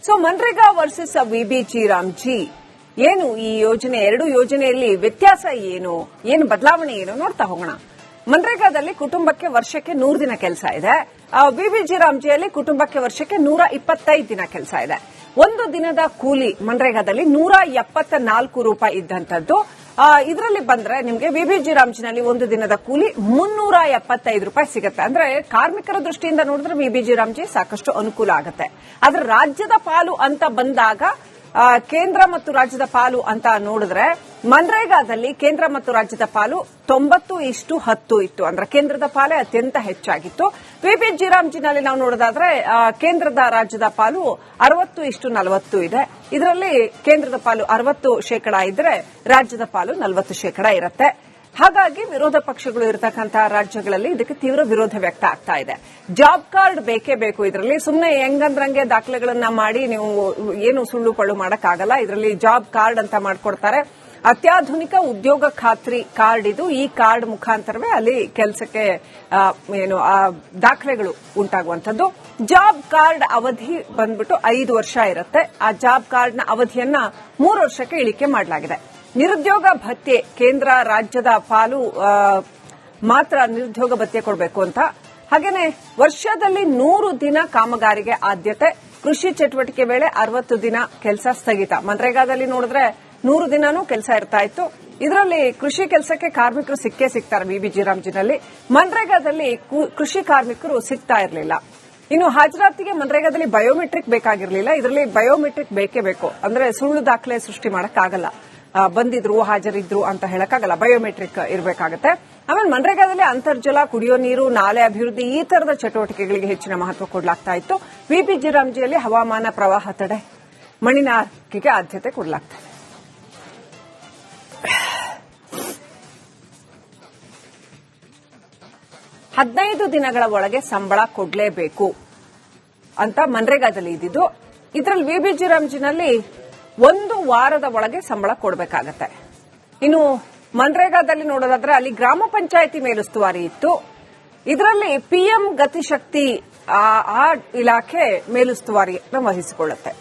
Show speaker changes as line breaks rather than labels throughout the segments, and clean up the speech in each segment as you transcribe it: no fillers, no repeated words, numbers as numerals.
So MNREGA versus VBG RAM G ಏನು ಈ ಯೋಜನೆ, ಎರಡು ಯೋಜನೆಯಲ್ಲಿ ವ್ಯತ್ಯಾಸ ಏನು ಬದಲಾವಣೆ ಏನು ನೋಡ್ತಾ ಹೋಗೋಣ. ಮನ್ರೇಗಾದಲ್ಲಿ ಕುಟುಂಬಕ್ಕೆ ವರ್ಷಕ್ಕೆ 100 ದಿನ ಕೆಲಸ ಇದೆ. ವಿಬಿಜಿ ರಾಮ್ಜಿಯಲ್ಲಿ ಕುಟುಂಬಕ್ಕೆ ವರ್ಷಕ್ಕೆ 125 ದಿನ ಕೆಲಸ ಇದೆ. ಒಂದು ದಿನದ ಕೂಲಿ ಮನ್ರೇಗಾದಲ್ಲಿ 174 ರೂಪಾಯಿ ಇದ್ದಂಥದ್ದು. ಇದರಲ್ಲಿ ಬಂದ್ರೆ ನಿಮಗೆ ವಿಬಿಜಿ ರಾಮ್ಜಿನಲ್ಲಿ ಒಂದು ದಿನದ ಕೂಲಿ 375 ರೂಪಾಯಿ ಸಿಗುತ್ತೆ. ಅಂದ್ರೆ ಕಾರ್ಮಿಕರ ದೃಷ್ಟಿಯಿಂದ ನೋಡಿದ್ರೆ ವಿಬಿಜಿ ರಾಮ್ಜಿ ಸಾಕಷ್ಟು ಅನುಕೂಲ ಆಗುತ್ತೆ. ಆದ್ರೆ ರಾಜ್ಯದ ಪಾಲು ಅಂತ ಬಂದಾಗ ಕೇಂದ್ರ ಮತ್ತು ರಾಜ್ಯದ ಪಾಲು ಅಂತ ನೋಡಿದ್ರೆ ಮನ್ರೇಗಾದಲ್ಲಿ ಕೇಂದ್ರ ಮತ್ತು ರಾಜ್ಯದ ಪಾಲು 90:10 ಇತ್ತು. ಅಂದ್ರೆ ಕೇಂದ್ರದ ಪಾಲೇ ಅತ್ಯಂತ ಹೆಚ್ಚಾಗಿತ್ತು. ವಿಬಿಜಿ ರಾಮ್ಜಿನಲ್ಲಿ ನಾವು ನೋಡೋದಾದ್ರೆ ಕೇಂದ್ರದ ರಾಜ್ಯದ ಪಾಲು 60:40 ಇದೆ. ಇದರಲ್ಲಿ ಕೇಂದ್ರದ ಪಾಲು 60% ಇದ್ರೆ ರಾಜ್ಯದ ಪಾಲು 40% ಇರುತ್ತೆ. ಹಾಗಾಗಿ ವಿರೋಧ ಪಕ್ಷಗಳು ಇರತಕ್ಕಂತಹ ರಾಜ್ಯಗಳಲ್ಲಿ ಇದಕ್ಕೆ ತೀವ್ರ ವಿರೋಧ ವ್ಯಕ್ತ ಆಗ್ತಾ ಇದೆ. ಜಾಬ್ ಕಾರ್ಡ್ ಬೇಕೇ ಬೇಕು. ಇದರಲ್ಲಿ ಸುಮ್ಮನೆ ಹೆಂಗಂದ್ರಂಗೆ ದಾಖಲೆಗಳನ್ನ ಮಾಡಿ ನೀವು ಏನು ಸುಳ್ಳು ಪಳ್ಳು ಮಾಡಕ್ಕಾಗಲ್ಲ. ಇದರಲ್ಲಿ ಜಾಬ್ ಕಾರ್ಡ್ ಅಂತ ಮಾಡ್ಕೊಡ್ತಾರೆ. ಅತ್ಯಾಧುನಿಕ ಉದ್ಯೋಗ ಖಾತ್ರಿ ಕಾರ್ಡ್ ಇದು. ಈ ಕಾರ್ಡ್ ಮುಖಾಂತರವೇ ಅಲ್ಲಿ ಕೆಲಸಕ್ಕೆ ದಾಖಲೆಗಳು ಉಂಟಾಗುವಂತದ್ದು. ಜಾಬ್ ಕಾರ್ಡ್ ಅವಧಿ ಬಂದ್ಬಿಟ್ಟು 5 ವರ್ಷ ಇರುತ್ತೆ. ಆ ಜಾಬ್ ಕಾರ್ಡ್ನ ಅವಧಿಯನ್ನ 3 ವರ್ಷಕ್ಕೆ ಇಳಿಕೆ ಮಾಡಲಾಗಿದೆ. ನಿರುದ್ಯೋಗ ಭತ್ಯೆ ಕೇಂದ್ರ ರಾಜ್ಯದ ಪಾಲು ಮಾತ್ರ ನಿರುದ್ಯೋಗ ಭತ್ಯೆ ಕೊಡಬೇಕು ಅಂತ. ಹಾಗೇನೆ ವರ್ಷದಲ್ಲಿ 100 ದಿನ ಕಾಮಗಾರಿಗೆ ಆದ್ಯತೆ. ಕೃಷಿ ಚಟುವಟಿಕೆ ವೇಳೆ 60 ದಿನ ಕೆಲಸ ಸ್ಥಗಿತ. ಮನ್ರೇಗಾದಲ್ಲಿ ನೋಡಿದ್ರೆ 100 ದಿನಾನೂ ಕೆಲಸ ಇರ್ತಾ ಇತ್ತು. ಇದರಲ್ಲಿ ಕೃಷಿ ಕೆಲಸಕ್ಕೆ ಕಾರ್ಮಿಕರು ಸಿಗ್ತಾರೆ ವಿಬಿಜಿ ರಾಮ್ಜಿನಲ್ಲಿ. ಮನ್ರೇಗಾದಲ್ಲಿ ಕೃಷಿ ಕಾರ್ಮಿಕರು ಸಿಗ್ತಾ ಇರಲಿಲ್ಲ. ಇನ್ನು ಹಾಜರಾತಿಗೆ ಮನ್ರೇಗಾದಲ್ಲಿ ಬಯೋಮೆಟ್ರಿಕ್ ಬೇಕಾಗಿರಲಿಲ್ಲ. ಇದರಲ್ಲಿ ಬಯೋಮೆಟ್ರಿಕ್ ಬೇಕೇ ಬೇಕು. ಅಂದ್ರೆ ಸುಳ್ಳು ದಾಖಲೆ ಸೃಷ್ಟಿ ಮಾಡಕ್ಕಾಗಲ್ಲ. ಬಂದಿದ್ರು ಹಾಜರಿದ್ರು ಅಂತ ಹೇಳಕ್ಕಾಗಲ್ಲ. ಬಯೋಮೆಟ್ರಿಕ್ ಇರಬೇಕಾಗುತ್ತೆ. ಆಮೇಲೆ ಮನ್ರೇಗಾದಲ್ಲಿ ಅಂತರ್ಜಲ, ಕುಡಿಯೋ ನೀರು, ನಾಲೆ ಅಭಿವೃದ್ಧಿ ಈ ತರದ ಚಟುವಟಿಕೆಗಳಿಗೆ ಹೆಚ್ಚಿನ ಮಹತ್ವ ಕೊಡಲಾಗ್ತಾ ಇತ್ತು. ವಿಬಿಜಿ ರಾಮ್ಜಿಯಲ್ಲಿ ಹವಾಮಾನ ಪ್ರವಾಹ ತಡೆ, ಮಣ್ಣಿನ ಆರೈಕೆಗೆ ಆದ್ಯತೆ ಕೊಡಲಾಗ್ತಾ ಇದೆ. ಹದಿನೈದು ದಿನಗಳ ಒಳಗೆ ಸಂಬಳ ಕೊಡಲೇಬೇಕು ಅಂತ ಮನ್ರೇಗಾದಲ್ಲಿ ಇದ್ದಿದ್ದು. ಇದರಲ್ಲಿ ವಿಬಿಜಿ ರಾಮ್ಜಿನಲ್ಲಿ 1 ವಾರದ ಒಳಗೆ ಸಂಬಳ ಕೊಡಬೇಕಾಗತ್ತೆ. ಇನ್ನು ಮನ್ರೇಗಾದಲ್ಲಿ ನೋಡೋದಾದ್ರೆ ಅಲ್ಲಿ ಗ್ರಾಮ ಪಂಚಾಯಿತಿ ಮೇಲುಸ್ತುವಾರಿ ಇತ್ತು. ಇದರಲ್ಲಿ ಪಿಎಂ ಗತಿಶಕ್ತಿ ಆ ಇಲಾಖೆ ಮೇಲುಸ್ತುವಾರಿಯನ್ನು ವಹಿಸಿಕೊಳ್ಳುತ್ತೆ.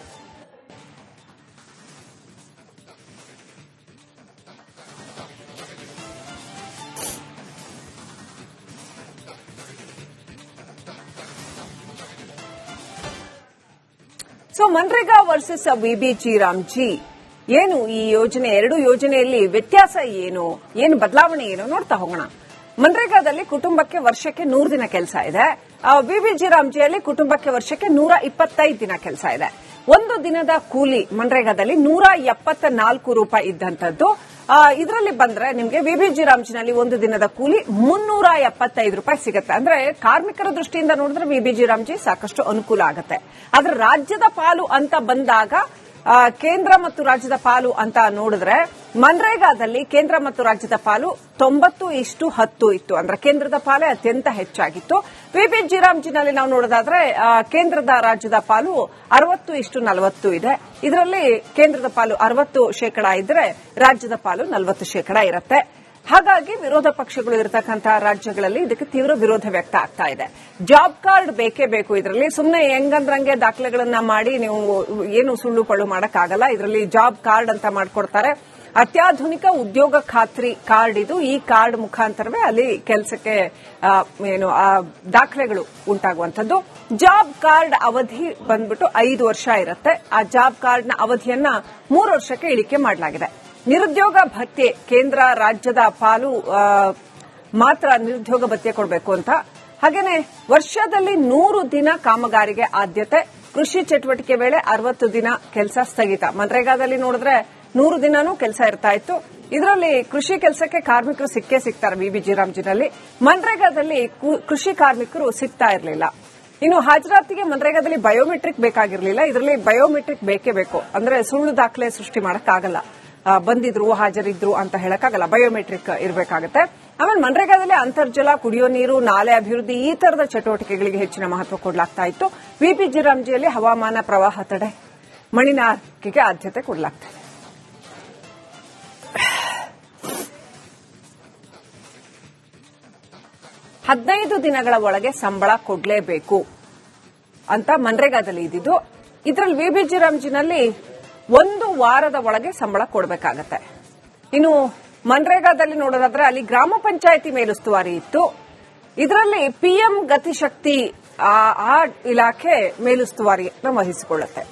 So MNREGA versus VBG RAM G ಏನು ಈ ಯೋಜನೆ, ಎರಡು ಯೋಜನೆಯಲ್ಲಿ ವ್ಯತ್ಯಾಸ ಏನು ಬದಲಾವಣೆ ಏನು ನೋಡ್ತಾ ಹೋಗೋಣ. ಮನ್ರೇಗಾದಲ್ಲಿ ಕುಟುಂಬಕ್ಕೆ ವರ್ಷಕ್ಕೆ 100 ದಿನ ಕೆಲಸ ಇದೆ. ವಿಬಿಜಿ ರಾಮ್ಜಿಯಲ್ಲಿ ಕುಟುಂಬಕ್ಕೆ ವರ್ಷಕ್ಕೆ 125 ದಿನ ಕೆಲಸ ಇದೆ. ಒಂದು ದಿನದ ಕೂಲಿ ಮನ್ರೇಗಾದಲ್ಲಿ 174 ರೂಪಾಯಿ ಇದ್ದಂಥದ್ದು. ಇದರಲ್ಲಿ ಬಂದ್ರೆ ನಿಮಗೆ ವಿಬಿಜಿ ರಾಮ್ಜಿನಲ್ಲಿ ಒಂದು ದಿನದ ಕೂಲಿ 375 ರೂಪಾಯಿ ಸಿಗುತ್ತೆ. ಅಂದ್ರೆ ಕಾರ್ಮಿಕರ ದೃಷ್ಟಿಯಿಂದ ನೋಡಿದ್ರೆ ವಿಬಿಜಿ ರಾಮ್ಜಿ ಸಾಕಷ್ಟು ಅನುಕೂಲ ಆಗುತ್ತೆ. ಆದ್ರೆ ರಾಜ್ಯದ ಪಾಲು ಅಂತ ಬಂದಾಗ ಕೇಂದ್ರ ಮತ್ತು ರಾಜ್ಯದ ಪಾಲು ಅಂತ ನೋಡಿದ್ರೆ ಮನ್ರೇಗಾದಲ್ಲಿ ಕೇಂದ್ರ ಮತ್ತು ರಾಜ್ಯದ ಪಾಲು 90:10 ಇತ್ತು. ಅಂದ್ರೆ ಕೇಂದ್ರದ ಪಾಲೇ ಅತ್ಯಂತ ಹೆಚ್ಚಾಗಿತ್ತು. ವಿಬಿಜಿ ರಾಮ್ಜಿನಲ್ಲಿ ನಾವು ನೋಡೋದಾದ್ರೆ ಕೇಂದ್ರದ ರಾಜ್ಯದ ಪಾಲು 60:40 ಇದೆ. ಇದರಲ್ಲಿ ಕೇಂದ್ರದ ಪಾಲು 60% ಇದ್ರೆ ರಾಜ್ಯದ ಪಾಲು 40% ಇರುತ್ತೆ. ಹಾಗಾಗಿ ವಿರೋಧ ಪಕ್ಷಗಳು ಇರತಕ್ಕಂತಹ ರಾಜ್ಯಗಳಲ್ಲಿ ಇದಕ್ಕೆ ತೀವ್ರ ವಿರೋಧ ವ್ಯಕ್ತ ಆಗ್ತಾ ಇದೆ. ಜಾಬ್ ಕಾರ್ಡ್ ಬೇಕೇ ಬೇಕು. ಇದರಲ್ಲಿ ಸುಮ್ಮನೆ ಹೆಂಗಂದ್ರಂಗೆ ದಾಖಲೆಗಳನ್ನ ಮಾಡಿ ನೀವು ಏನು ಸುಳ್ಳು ಪಳ್ಳು ಮಾಡಕ್ಕಾಗಲ್ಲ. ಇದರಲ್ಲಿ ಜಾಬ್ ಕಾರ್ಡ್ ಅಂತ ಮಾಡ್ಕೊಡ್ತಾರೆ. ಅತ್ಯಾಧುನಿಕ ಉದ್ಯೋಗ ಖಾತ್ರಿ ಕಾರ್ಡ್ ಇದು. ಈ ಕಾರ್ಡ್ ಮುಖಾಂತರವೇ ಅಲ್ಲಿ ಕೆಲಸಕ್ಕೆ ದಾಖಲೆಗಳು ಉಂಟಾಗುವಂತದ್ದು. ಜಾಬ್ ಕಾರ್ಡ್ ಅವಧಿ ಬಂದ್ಬಿಟ್ಟು 5 ವರ್ಷ ಇರುತ್ತೆ. ಆ ಜಾಬ್ ಕಾರ್ಡ್ನ ಅವಧಿಯನ್ನ 3 ವರ್ಷಕ್ಕೆ ಇಳಿಕೆ ಮಾಡಲಾಗಿದೆ. ನಿರುದ್ಯೋಗ ಭತ್ಯೆ ಕೇಂದ್ರ ರಾಜ್ಯದ ಪಾಲು ಮಾತ್ರ ನಿರುದ್ಯೋಗ ಭತ್ಯೆ ಕೊಡಬೇಕು ಅಂತ. ಹಾಗೇನೆ ವರ್ಷದಲ್ಲಿ 100 ದಿನ ಕಾಮಗಾರಿಗೆ ಆದ್ಯತೆ. ಕೃಷಿ ಚಟುವಟಿಕೆ ವೇಳೆ 60 ದಿನ ಕೆಲಸ ಸ್ಥಗಿತ. ಮನ್ರೇಗಾದಲ್ಲಿ ನೋಡಿದ್ರೆ 100 ದಿನಾನೂ ಕೆಲಸ ಇರ್ತಾ ಇತ್ತು. ಇದರಲ್ಲಿ ಕೃಷಿ ಕೆಲಸಕ್ಕೆ ಕಾರ್ಮಿಕರು ಸಿಗ್ತಾರೆ ವಿಬಿಜಿ ರಾಮ್ಜಿನಲ್ಲಿ. ಮನ್ರೇಗಾದಲ್ಲಿ ಕೃಷಿ ಕಾರ್ಮಿಕರು ಸಿಗ್ತಾ ಇರಲಿಲ್ಲ. ಇನ್ನು ಹಾಜರಾತಿಗೆ ಮನ್ರೇಗಾದಲ್ಲಿ ಬಯೋಮೆಟ್ರಿಕ್ ಬೇಕಾಗಿರಲಿಲ್ಲ. ಇದರಲ್ಲಿ ಬಯೋಮೆಟ್ರಿಕ್ ಬೇಕೇ ಬೇಕು. ಅಂದ್ರೆ ಸುಳ್ಳು ದಾಖಲೆ ಸೃಷ್ಟಿ ಮಾಡಕ್ಕಾಗಲ್ಲ. ಬಂದಿದ್ರು ಹಾಜರಿದ್ರು ಅಂತ ಹೇಳಕ್ಕಾಗಲ್ಲ. ಬಯೋಮೆಟ್ರಿಕ್ ಇರಬೇಕಾಗುತ್ತೆ. ಆಮೇಲೆ ಮನ್ರೇಗಾದಲ್ಲಿ ಅಂತರ್ಜಲ, ಕುಡಿಯೋ ನೀರು, ನಾಲೆ ಅಭಿವೃದ್ಧಿ ಈ ತರದ ಚಟುವಟಿಕೆಗಳಿಗೆ ಹೆಚ್ಚಿನ ಮಹತ್ವ ಕೊಡಲಾಗ್ತಾ ಇತ್ತು. ವಿಬಿಜಿ ರಾಮ್ಜಿಯಲ್ಲಿ ಹವಾಮಾನ ಪ್ರವಾಹ ತಡೆ, ಮಣ್ಣಿನ ಆರೈಕೆಗೆ ಆದ್ಯತೆ ಕೊಡಲಾಗ್ತಾ ಇದೆ. ಹದಿನೈದು ದಿನಗಳ ಒಳಗೆ ಸಂಬಳ ಕೊಡಲೇಬೇಕು ಅಂತ ಮನ್ರೇಗಾದಲ್ಲಿ ಇದ್ದಿದ್ದು. ಇದರಲ್ಲಿ ವಿಬಿಜಿ ರಾಮ್ಜಿನಲ್ಲಿ 1 ವಾರದ ಒಳಗೆ ಸಂಬಳ ಕೊಡಬೇಕಾಗತ್ತೆ. ಇನ್ನು ಮನ್ರೇಗಾದಲ್ಲಿ ನೋಡೋದಾದ್ರೆ ಅಲ್ಲಿ ಗ್ರಾಮ ಪಂಚಾಯಿತಿ ಮೇಲುಸ್ತುವಾರಿ ಇತ್ತು. ಇದರಲ್ಲಿ ಪಿಎಂ ಗತಿಶಕ್ತಿ ಆ ಇಲಾಖೆ ಮೇಲುಸ್ತುವಾರಿಯನ್ನು ವಹಿಸಿಕೊಳ್ಳುತ್ತೆ.